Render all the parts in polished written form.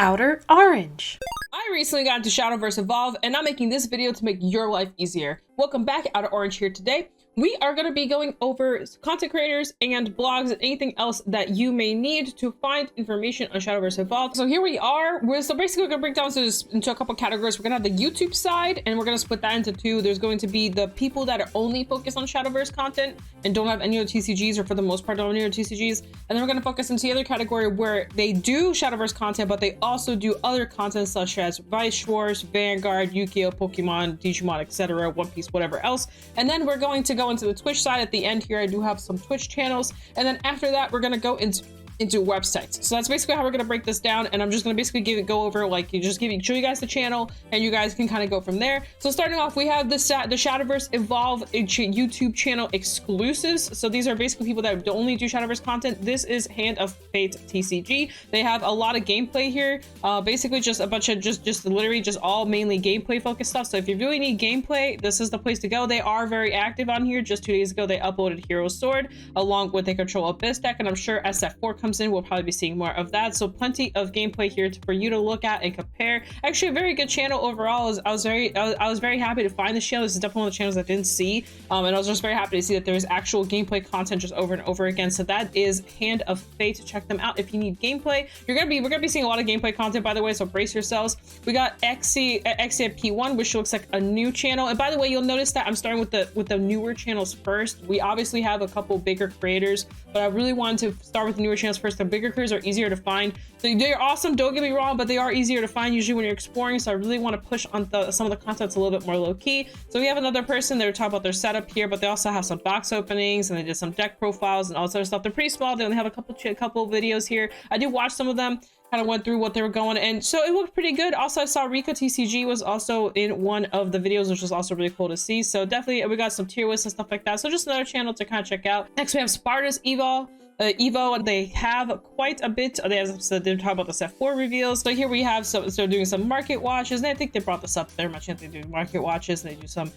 OuterOrange. I recently got into Shadowverse Evolve, and I'm making this video to make your life easier. Welcome back, OuterOrange here today. We are going to be going over content creators and blogs and anything else that you may need to find information on Shadowverse Evolve. So here we are. So basically we're going to break down into a couple categories. We're going to have the YouTube side, and we're going to split that into two. There's going to be the people that are only focused on Shadowverse content and don't have any other TCGs, or for the most part don't have any other TCGs. And then we're going to focus into the other category where they do Shadowverse content, but they also do other content such as Vice Wars, Vanguard, Yu-Gi-Oh, Pokemon, Digimon, etc., One Piece, whatever else. And then we're going to go into the Twitch side at the end here. I do have some Twitch channels, and then after that we're going to go into websites. So that's basically how we're going to break this down, and I'm just going to basically go over, like, show you guys the channel, and you guys can kind of go from there. So starting off, we have the Shadowverse Evolve YouTube channel exclusives. So these are basically people that only do Shadowverse content. This is Hand of Fate TCG. They have a lot of gameplay here, basically just a bunch of literally just all mainly gameplay focused stuff. So if you really need gameplay, this is the place to go. They are very active on here. Just 2 days ago they uploaded Hero Sword along with the Control Abyss deck, and I'm sure as set 4 comes in, we'll probably be seeing more of that. So plenty of gameplay here for you to look at and compare. Actually, a very good channel overall. I was very happy to find this channel. This is definitely one of the channels I didn't see, and I was just very happy to see that there was actual gameplay content just over and over again. So that is Hand of Fate. Check them out if you need gameplay. We're gonna be seeing a lot of gameplay content, by the way, so brace yourselves. We got XC at P1, which looks like a new channel. And by the way, you'll notice that I'm starting with the newer channels first. We obviously have a couple bigger creators, but I really wanted to start with the newer channels first. The bigger creators are easier to find. So they're awesome, don't get me wrong, but they are easier to find usually when you're exploring. So I really want to push on some of the content's a little bit more low key. So we have another person. They're talking about their setup here, but they also have some box openings, and they did some deck profiles and all this other stuff. They're pretty small. They only have a couple videos here. I did watch some of them, kind of went through what they were going, and so it looked pretty good. Also, I saw Rika TCG was also in one of the videos, which was also really cool to see. So definitely we got some tier lists and stuff like that. So just another channel to kind of check out. Next we have Sparta's Evo. They have quite a bit. They're talking about the set 4 reveals. So here we have so doing some market watches, and I think they brought this up there much. They do market watches, and they do some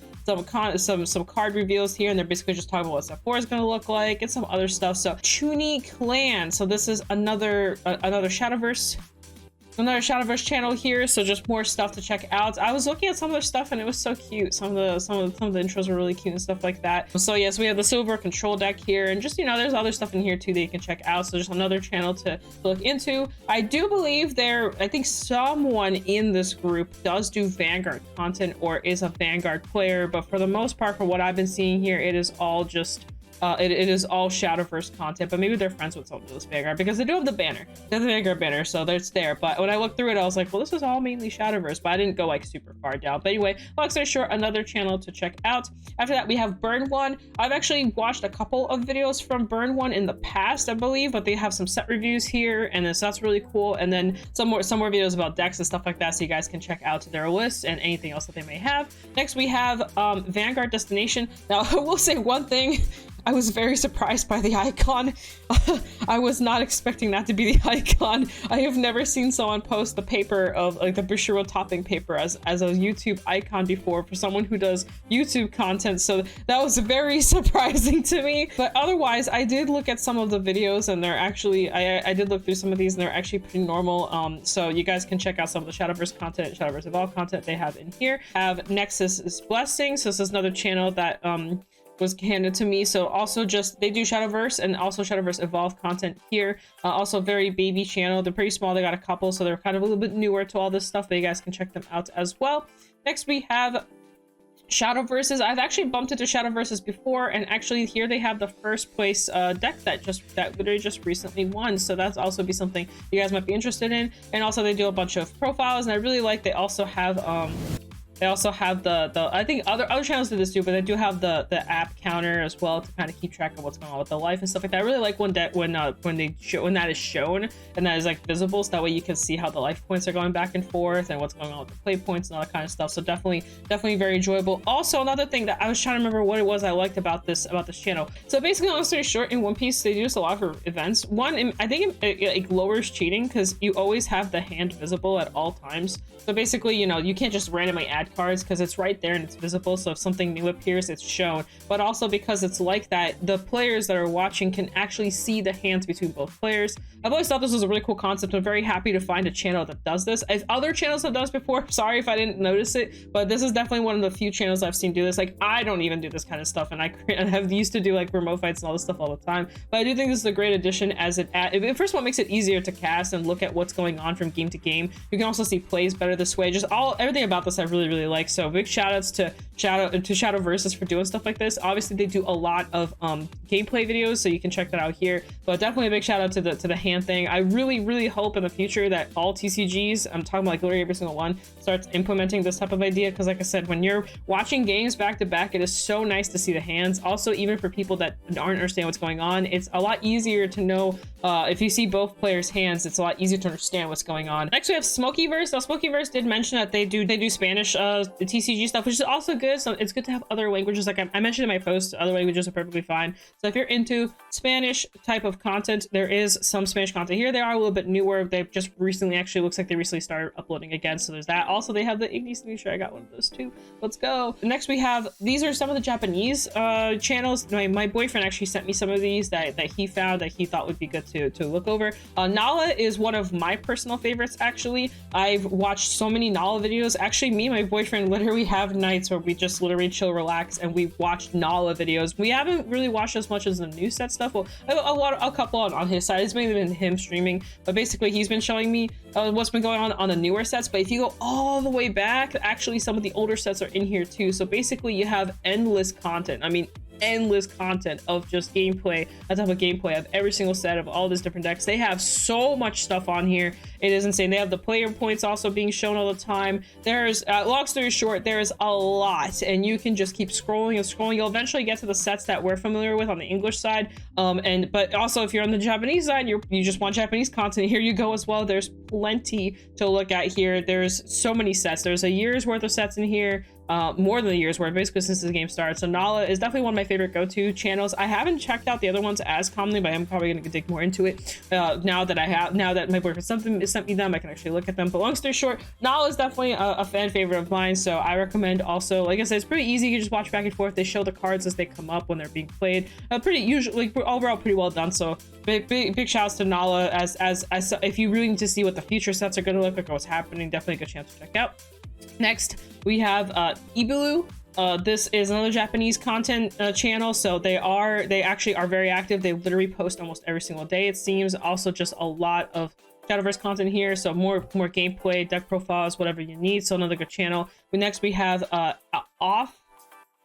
card reveals here, and they're basically just talking about what set 4 is going to look like and some other stuff. So Chuni Clan. So this is another Shadowverse channel here, so just more stuff to check out. I was looking at some of their stuff, and it was so cute. Some of the intros were really cute and stuff like that. So yes, we have the silver control deck here, and just, there's other stuff in here too that you can check out. So just another channel to look into. I do believe I think someone in this group does do Vanguard content or is a Vanguard player, but for the most part, for what I've been seeing here, it is all just it is all Shadowverse content, but maybe they're friends with someone who does Vanguard, because they do have the banner. They have the Vanguard banner, so it's there. But when I looked through it, I was like, well, this is all mainly Shadowverse, but I didn't go like super far down. But anyway, long story short, another channel to check out. After that, we have Burn One. I've actually watched a couple of videos from Burn One in the past, I believe, but they have some set reviews here, and so that's really cool. And then some more videos about decks and stuff like that, so you guys can check out their list and anything else that they may have. Next, we have Vanguard Destination. Now, I will say one thing. I was very surprised by the icon. I was not expecting that to be the icon. I have never seen someone post the paper of like the Bushiro topping paper as a YouTube icon before for someone who does YouTube content. So that was very surprising to me. But otherwise, I did look at some of the videos, and they're actually, I did look through some of these, and they're actually pretty normal. So you guys can check out some of the Shadowverse content, Shadowverse Evolve content they have in here. Have Nexus's Blessing. So this is another channel that was handed to me. So also they do Shadowverse and also Shadowverse Evolve content here. Also very baby channel. They're pretty small. They got a couple, so they're kind of a little bit newer to all this stuff, but you guys can check them out as well. Next we have Shadowverses. I've actually bumped into Shadowverses before, and actually here they have the first place deck that literally just recently won. So that's also be something you guys might be interested in. And also they do a bunch of profiles, and I really like they also have the I think other channels do this too, but they do have the app counter as well to kind of keep track of what's going on with the life and stuff like that. I really like when that is shown and that is like visible, so that way you can see how the life points are going back and forth and what's going on with the play points and all that kind of stuff. So definitely very enjoyable. Also, another thing that I was trying to remember what it was I liked about this channel. So basically, long story short, in One Piece they do this a lot for events. One, I think it lowers cheating, because you always have the hand visible at all times. So basically, you can't just randomly add add cards because it's right there and it's visible, so if something new appears, it's shown. But also because it's like that, the players that are watching can actually see the hands between both players. I've always thought this was a really cool concept. I'm very happy to find a channel that does this. If other channels have done this before, sorry if I didn't notice it, but this is definitely one of the few channels I've seen do this. Like, I don't even do this kind of stuff, and I have used to do like remote fights and all this stuff all the time, but I do think this is a great addition, as it first of all makes it easier to cast and look at what's going on from game to game. You can also see plays better this way. Just everything about this I really like. So big shout outs to Shadowverse for doing stuff like this. Obviously they do a lot of gameplay videos, so you can check that out here, but definitely a big shout out to the hand thing. I really hope in the future that all TCGs, I'm talking about like literally every single one, starts implementing this type of idea, because like I said, when you're watching games back to back, it is so nice to see the hands. Also, even for people that aren't understand what's going on, it's a lot easier to know if you see both players' hands. It's a lot easier to understand what's going on. Next we have Smokyverse. Now Smokyverse did mention that they do Spanish TCG stuff, which is also good. So it's good to have other languages. Like I mentioned in my post, other languages are perfectly fine. So if you're into Spanish type of content, there is some Spanish content here. They are a little bit newer. They've just recently, actually looks like they recently started uploading again, so there's that. Also, they have the Igni signature. I got one of those too. Let's go. Next we have, these are some of the Japanese channels. My boyfriend actually sent me some of these that he found that he thought would be good to look over. Nala is one of my personal favorites, actually. I've watched so many Nala videos. Actually, me and my boyfriend literally have nights where we just literally chill, relax, and we watch Nala videos. We haven't really watched as much as the new set stuff. Well, a couple on his side. It's mainly been him streaming, but basically he's been showing me what's been going on the newer sets. But if you go all the way back, actually some of the older sets are in here too. So basically you have endless content. I mean, endless content of just gameplay, a type of gameplay of every single set of all these different decks. They have so much stuff on here. It is insane. They have the player points also being shown all the time. There's long story short, there's a lot, and you can just keep scrolling and scrolling. You'll eventually get to the sets that we're familiar with on the English side, but also if you're on the Japanese side, you just want Japanese content, here you go as well. There's plenty to look at here. There's so many sets. There's a year's worth of sets in here. More than a year's worth, basically, since the game started. So Nala is definitely one of my favorite go-to channels. I haven't checked out the other ones as commonly, but I'm probably going to dig more into it now that my boyfriend sent me them. I can actually look at them. But long story short, Nala is definitely a fan favorite of mine, so I recommend. Also, like I said, it's pretty easy. You just watch back and forth. They show the cards as they come up when they're being played. Pretty usually, overall pretty well done. So big shouts to Nala. As if you really need to see what the future sets are going to look like or what's happening, definitely a good chance to check out. Next, we have Ibulu. This is another Japanese content channel, so they actually are very active. They literally post almost every single day, it seems. Also, just a lot of Shadowverse content here, so more gameplay, deck profiles, whatever you need. So another good channel. Next, we have Off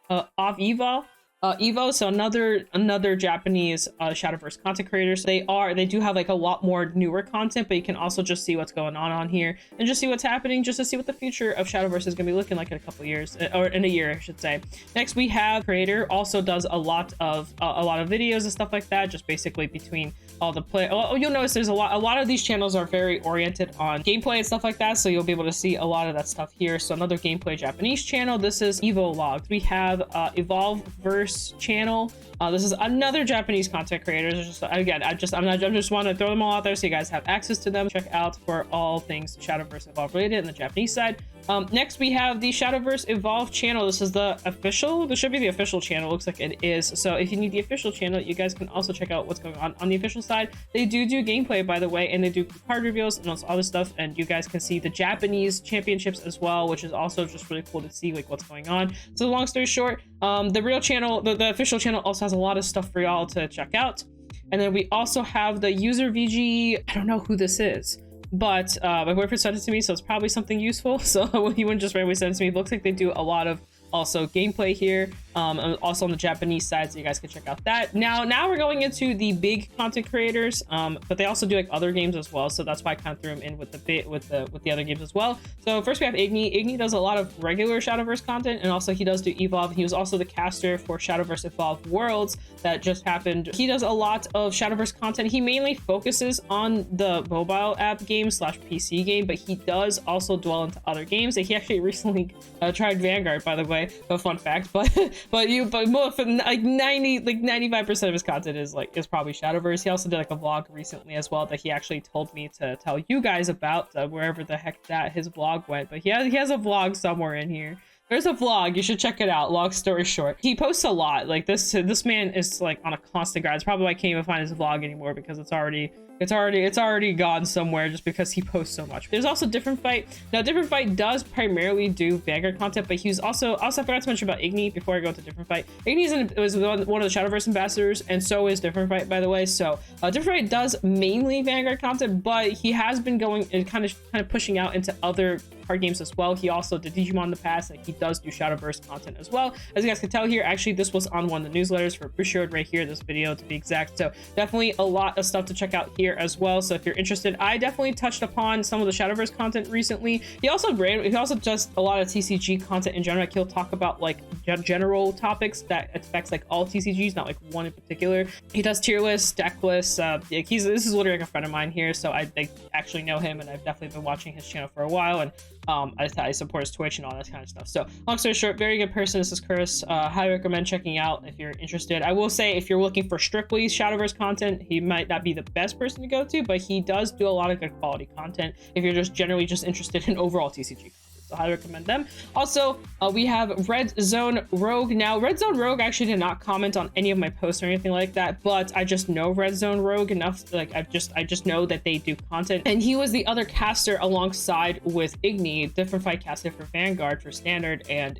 Evo, so another Japanese Shadowverse content creators. They do have like a lot more newer content, but you can also just see what's going on here and just see what's happening, just to see what the future of Shadowverse is going to be looking like in a couple years, or in a year, I should say. Next, we have creator, also does a lot of videos and stuff like that, just basically between all the play. Oh, you'll notice there's a lot of these channels are very oriented on gameplay and stuff like that, so you'll be able to see a lot of that stuff here. So another gameplay Japanese channel. This is Evo Logged. We have EvolveVerse channel. This is another Japanese content creator. I just want to throw them all out there so you guys have access to them. Check out for all things Shadowverse Evolve related in the Japanese side. Next, we have the Shadowverse Evolve channel. This is the official. This should be the official channel. Looks like it is. So if you need the official channel, you guys can also check out what's going on the official side. They do gameplay, by the way, and they do card reveals and all this stuff. And you guys can see the Japanese championships as well, which is also just really cool to see like what's going on. So long story short, the real channel, the official channel, also has a lot of stuff for y'all to check out. And then we also have the user VG. I don't know who this is, but my boyfriend sent it to me, so it's probably something useful. So he wouldn't just randomly send it to me. It looks like they do a lot of also gameplay here, also on the Japanese side, so you guys can check out that. Now we're going into the big content creators, but they also do like other games as well, so that's why I kind of threw them in with the other games as well. So first we have Igni. Igni does a lot of regular Shadowverse content, and also he does do Evolve. He was also the caster for Shadowverse Evolve Worlds that just happened. He does a lot of Shadowverse content. He mainly focuses on the mobile app game / PC game, but he does also dwell into other games. He actually recently tried Vanguard, by the way, a fun fact, but but more from like 95% of his content is probably Shadowverse. He also did like a vlog recently as well that he actually told me to tell you guys about, wherever the heck that his vlog went. But he has a vlog somewhere in here. There's a vlog, you should check it out. Long story short, he posts a lot. Like this man is like on a constant grind. It's probably why I can't even find his vlog anymore, because it's already gone somewhere just because he posts so much. There's also Different Fight. Now Different Fight does primarily do Vanguard content, but he's also I forgot to mention about Igni before I go to Different Fight. Igni was one of the Shadowverse ambassadors, and so is Different Fight, by the way. So Different Fight does mainly Vanguard content, but he has been going and kind of pushing out into other card games as well. He also did Digimon in the past, and he does do Shadowverse content as well. As you guys can tell here, actually this was on one of the newsletters for Bushiroad right here, this video to be exact. So definitely a lot of stuff to check out here as well. So if you're interested, I definitely touched upon some of the Shadowverse content recently. He also does a lot of TCG content in general. Like he'll talk about like general topics that affects like all TCGs, not like one in particular. He does tier lists, deck lists. This is literally like a friend of mine here, so I actually know him, and I've definitely been watching his channel for a while, and I support his Twitch and all that kind of stuff. So long story short, very good person. This is Chris. Highly recommend checking out if you're interested. I will say, if you're looking for strictly Shadowverse content, he might not be the best person to go to, but he does do a lot of good quality content if you're just generally just interested in overall TCG. So I recommend them. Also, we have Red Zone Rogue. Now, Red Zone Rogue actually did not comment on any of my posts or anything like that, but I just know Red Zone Rogue enough. Like I just know that they do content, and he was the other caster alongside with Igni. Different Fight casted for Vanguard for Standard, and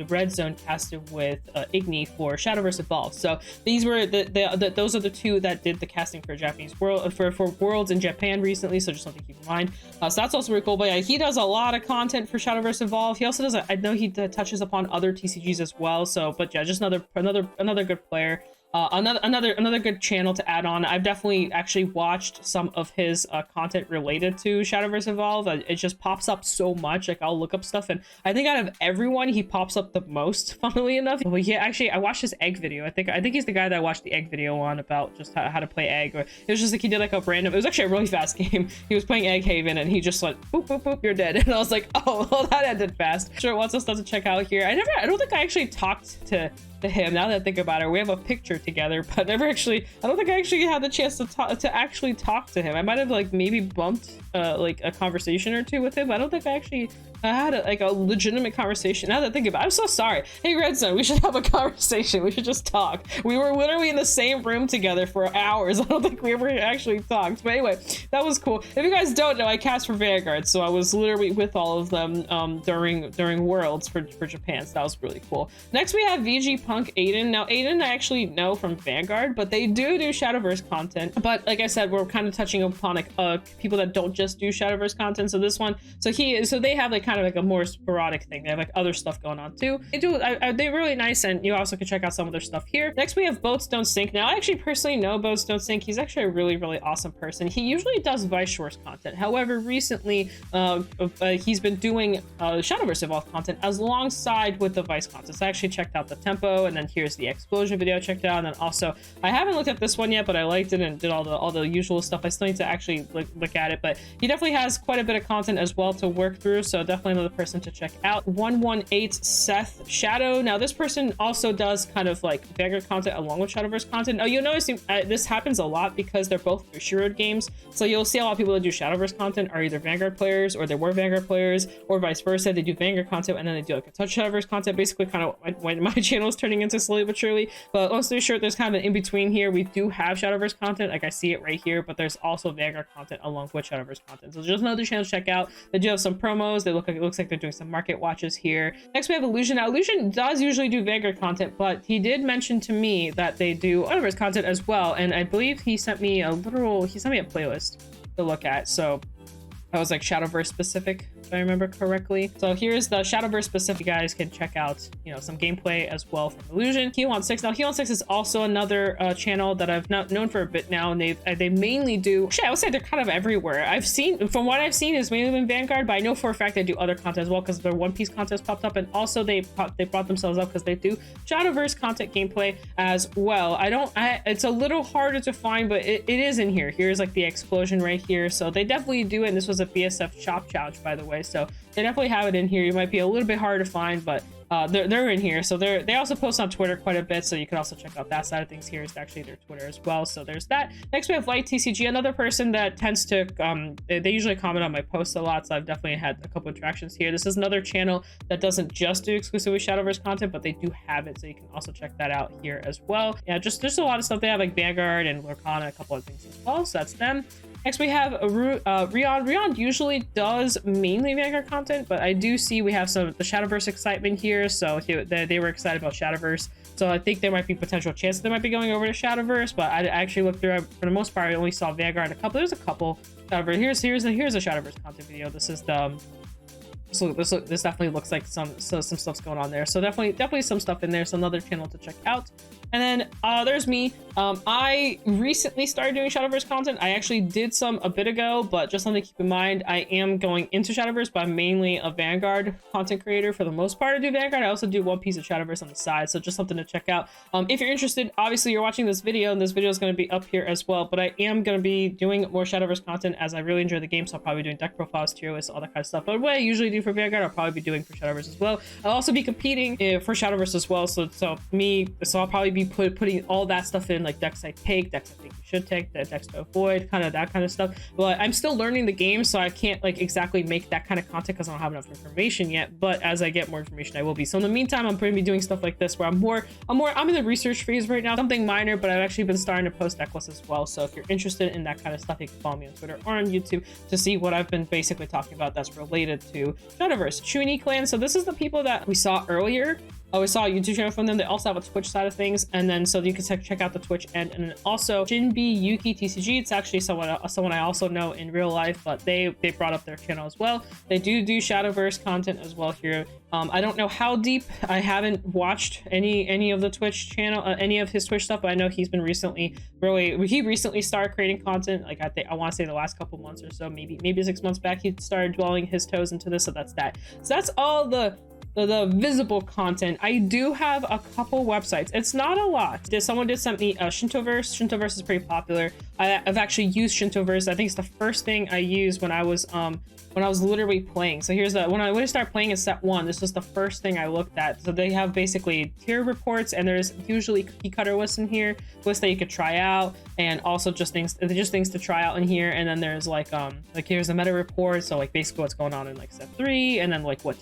Red Zone casted with Igni for Shadowverse Evolve. So these were those are the two that did the casting for Japanese world for Worlds in Japan recently. So just something to keep in mind. So that's also really cool. But yeah, he does a lot of content for Shadowverse Evolve. He also does I know he touches upon other TCGs as well. So, but yeah, just another good player. Another good channel to add on. I've definitely actually watched some of his content related to Shadowverse Evolve. It just pops up so much. Like I'll look up stuff, and I think out of everyone, he pops up the most, funnily enough. But yeah, actually, I watched his egg video. I think he's the guy that I watched the egg video on, about just how to play egg. Or it was just like he did like a random. It was actually a really fast game. He was playing Egg Haven, and he just went boop boop boop, you're dead. And I was like, oh, well, that ended fast. Sure, lots of stuff to check out here. I don't think I actually talked to him, now that I think about it. We have a picture together, but I don't think I actually had the chance to actually talk to him. I might have like maybe bumped like a conversation or two with him, but I don't think I actually had a legitimate conversation. Now that I think about it, I'm so sorry. Hey Redstone, we should have a conversation. We should just talk. We were literally in the same room together for hours. I don't think we ever actually talked, but anyway, that was cool. If you guys don't know, I cast for Vanguard, so I was literally with all of them during Worlds for Japan, so that was really cool. Next we have VG Punk Aiden. Now Aiden I actually know from Vanguard, but they do Shadowverse content. But like I said, we're kind of touching upon like people that don't just do Shadowverse content. So this one, so they have like kind of like a more sporadic thing. They have like other stuff going on too. They're really nice, and you also can check out some of their stuff here. Next we have Boats Don't Sink. Now I actually personally know Boats Don't Sink. He's actually a really awesome person. He usually does Vice Shores content. However, recently he's been doing Shadowverse Evolve content alongside with the Vice content. So I actually checked out the tempo, and then here's the explosion video I checked out. And then also I haven't looked at this one yet, but I liked it and did all the usual stuff. I still need to actually look at it, but he definitely has quite a bit of content as well to work through. So definitely another person to check out. 118 Seth Shadow. Now this person also does kind of like Vanguard content along with Shadowverse content. Now you'll notice this happens a lot because they're both Bushiroad games. So you'll see a lot of people that do Shadowverse content are either Vanguard players, or they were Vanguard players, or vice versa. They do Vanguard content and then they do like a touch Shadowverse content. Basically kind of when my channel is turning into slowly but surely. But long story short, there's kind of an in-between here. We do have Shadowverse content, like I see it right here, but there's also Vanguard content along with Shadowverse content. So just another channel to check out. They do have some promos. It looks like they're doing some market watches here. Next we have Illusion. Now Illusion does usually do Vanguard content, but he did mention to me that they do Shadowverse content as well, and I believe he sent me a playlist to look at. So that was like Shadowverse specific, if I remember correctly. So here's the Shadowverse specific. You guys can check out, some gameplay as well from Illusion. He16. Now He16 is also another channel that I've known for a bit now, and they mainly do. Actually, I would say they're kind of everywhere. From what I've seen, is mainly in Vanguard, but I know for a fact they do other content as well because their One Piece contest popped up, and also they brought themselves up because they do Shadowverse content gameplay as well. It's a little harder to find, but it is in here. Here's like the explosion right here. So they definitely do it. And this was a BSF shop challenge, by the way, so they definitely have it in here. You might be a little bit hard to find, but they're in here. So they also post on Twitter quite a bit, so you can also check out that side of things. Here is actually their Twitter as well, so there's that. Next we have Light TCG, another person that tends to they usually comment on my posts a lot, so I've definitely had a couple interactions here. This is another channel that doesn't just do exclusively Shadowverse content, but they do have it, so you can also check that out here as well. Yeah, just there's a lot of stuff. They have like Vanguard and Lorcana, a couple of things as well, so that's them. Next we have Rion. Rion usually does mainly Vanguard content, but I do see we have some of the Shadowverse excitement here, so they were excited about Shadowverse. So I think there might be potential chances they might be going over to Shadowverse, but I actually looked through, for the most part, I only saw Vanguard and a couple. There's a couple Shadowverse. Here's a Shadowverse content video. This is the this definitely looks like some stuff's going on there. So definitely some stuff in there. So another channel to check out. And then there's me. I recently started doing Shadowverse content. I actually did some a bit ago, but just something to keep in mind, I am going into Shadowverse, but I'm mainly a Vanguard content creator for the most part. I do Vanguard. I also do one piece of Shadowverse on the side, so just something to check out. If you're interested, obviously you're watching this video, and this video is going to be up here as well, but I am going to be doing more Shadowverse content as I really enjoy the game, so I'll probably be doing deck profiles, tier lists, all that kind of stuff. But what I usually do for Vanguard, I'll probably be doing for Shadowverse as well. I'll also be competing for Shadowverse as well, so I'll probably be putting all that stuff in, like decks I take, decks I think you should take, the decks to avoid, kind of that kind of stuff. But I'm still learning the game, so I can't like exactly make that kind of content because I don't have enough information yet. But as I get more information, I will be. So in the meantime, I'm going to be doing stuff like this where I'm in the research phase right now, something minor, but I've actually been starting to post deck lists as well. So if you're interested in that kind of stuff, you can follow me on Twitter or on YouTube to see what I've been basically talking about that's related to Shadowverse. Chuini Clan. So this is the people that we saw earlier. We saw a YouTube channel from them. They also have a Twitch side of things, and then so you can check out the Twitch and then also Jinbi Yuki TCG. It's actually someone I also know in real life, but they brought up their channel as well. They do Shadowverse content as well here. I don't know how deep. I haven't watched any of the Twitch channel, any of his Twitch stuff, but I know he's been recently started creating content. Like I want to say the last couple months or so, maybe 6 months back, he started dwelling his toes into this. So that's that. So that's all the visible content. I do have a couple websites. It's not a lot. Someone did send me Shintoverse. Shintoverse is pretty popular. I've actually used Shintoverse. I think it's the first thing I used when I was literally playing. So here's when I started playing in set 1, this was the first thing I looked at. So they have basically tier reports, and there's usually cookie cutter lists in here, lists that you could try out, and also just things to try out in here. And then there's like here's the meta report, so like basically what's going on in like set 3, and then like what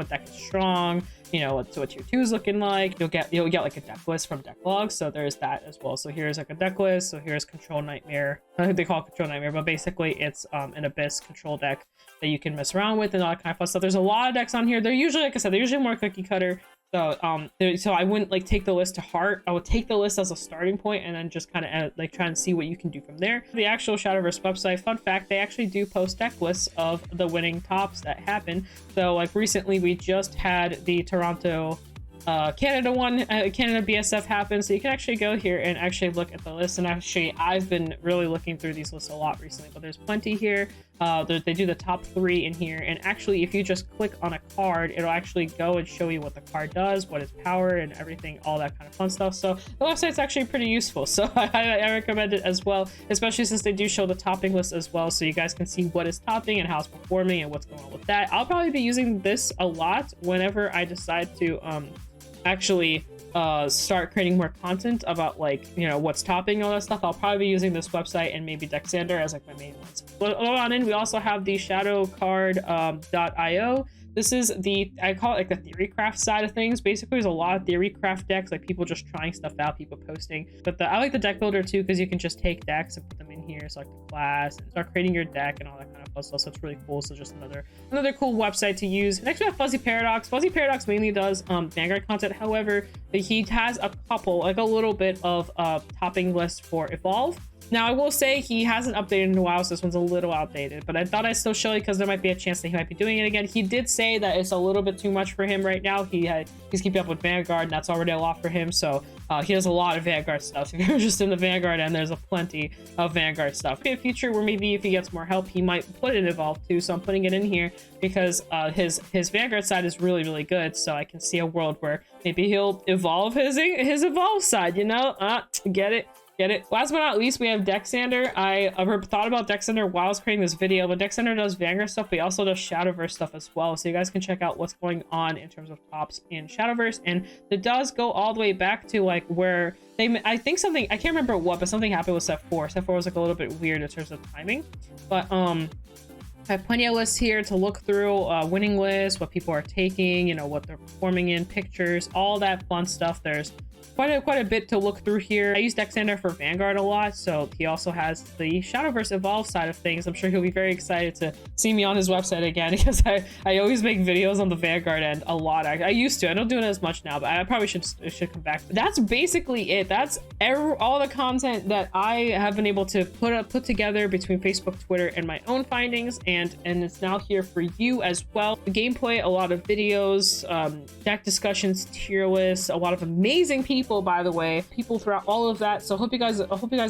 deck is strong, you know, what tier 2 is looking like. You'll get like a deck list from deck logs, so there's that as well. So here's like a deck list. So here's Control Nightmare. I think they call it Control Nightmare, but basically it's an Abyss control deck that you can mess around with and all that kind of fun stuff. There's a lot of decks on here. They're usually, like I said, they're usually more cookie cutter. So I wouldn't like take the list to heart. I would take the list as a starting point and then just kind of like try and see what you can do from there. The actual Shadowverse website, fun fact, they actually do post deck lists of the winning tops that happen. So like recently we just had the Toronto Canada BSF happen, so you can actually go here and actually look at the list. And actually I've been really looking through these lists a lot recently, but there's plenty here. They do the top 3 in here, and actually if you just click on a card, it'll actually go and show you what the card does, what its power and everything, all that kind of fun stuff. So the website's actually pretty useful, so I recommend it as well, especially since they do show the topping list as well, so you guys can see what is topping and how it's performing and what's going on with that. I'll probably be using this a lot whenever I decide to actually start creating more content about, like, you know, what's topping, all that stuff. I'll probably be using this website and maybe Dexander as like my main ones. But on in, we also have the shadowcard.io. This is I call it like the theorycraft side of things. Basically, there's a lot of theorycraft decks, like people just trying stuff out, people posting. But I like the deck builder too, because you can just take decks and put them in here, select the class, and start creating your deck and all that kind of fun stuff. So it's really cool. So just another cool website to use. Next we have Fuzzy Paradox. Fuzzy Paradox mainly does Vanguard content. However, he has a couple, like a little bit of topping list for Evolve. Now, I will say he hasn't updated in a while, so this one's a little outdated, but I thought I'd still show you because there might be a chance that he might be doing it again. He did say that it's a little bit too much for him right now. He's keeping up with Vanguard, and that's already a lot for him, so he has a lot of Vanguard stuff. If you're just in the Vanguard, and there's a plenty of Vanguard stuff. In the future, where maybe if he gets more help, he might put it in Evolve too, so I'm putting it in here because his Vanguard side is really, really good, so I can see a world where maybe he'll evolve his Evolve side, you know? Get it? Get it? Last but not least, we have Dexander. I thought about Dexander while I was creating this video, but Dexander does Vanguard stuff, but he also does Shadowverse stuff as well. So you guys can check out what's going on in terms of tops in Shadowverse. And it does go all the way back to like where they, I think something, I can't remember what, but something happened with set 4. Set 4 was like a little bit weird in terms of timing. But I have plenty of lists here to look through, winning lists, what people are taking, you know, what they're performing in, pictures, all that fun stuff. There's quite a bit to look through here. I use Dexander for Vanguard a lot, so he also has the Shadowverse Evolve side of things. I'm sure he'll be very excited to see me on his website again because I always make videos on the Vanguard end a lot. I used to. I don't do it as much now, but I probably should come back. But that's basically it. That's all the content that I have been able to put together between Facebook, Twitter, and my own findings, and it's now here for you as well. The gameplay, a lot of videos, deck discussions, tier lists, a lot of amazing people, by the way, people throughout all of that. So I hope you guys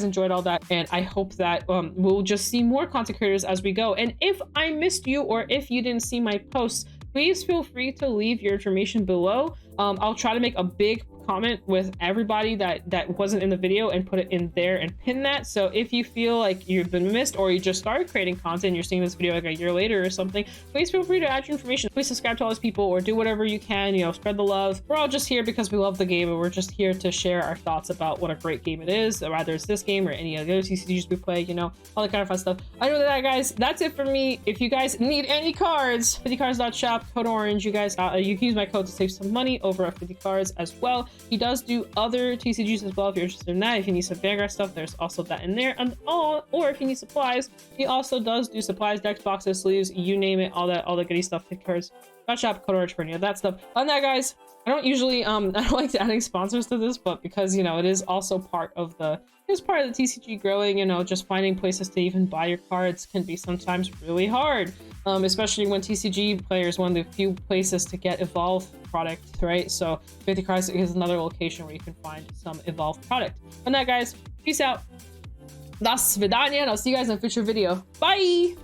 enjoyed all that, and I hope that we'll just see more content creators as we go. And if I missed you, or if you didn't see my posts, please feel free to leave your information below. I'll try to make a big comment with everybody that wasn't in the video and put it in there and pin that. So if you feel like you've been missed, or you just started creating content and you're seeing this video like a year later or something, please feel free to add your information. Please subscribe to all these people, or do whatever you can, you know, spread the love. We're all just here because we love the game, and we're just here to share our thoughts about what a great game it is, whether it's this game or any other TCGs we play, you know, all that kind of fun stuff. Other than that, guys, that's it for me. If you guys need any cards, 50cards.shop, code orange, you guys, you can use my code to save some money over at 50 cards as well. He does do other TCGs as well if you're interested in that. If you need some Vanguard stuff, there's also that in there. And or if you need supplies, he also does do supplies, decks, boxes, sleeves, you name it, all the goody stuff. 50 cards. Shop, code orange for any of that stuff. On that, guys, I don't usually I don't like adding sponsors to this, but because, you know, it is also part of the TCG growing, you know, just finding places to even buy your cards can be sometimes really hard, especially when TCG players one of the few places to get Evolve product, right? So 50 cards is another location where you can find some Evolve product. On that, guys, peace out. Das Svidania, and I'll see you guys in a future video. Bye.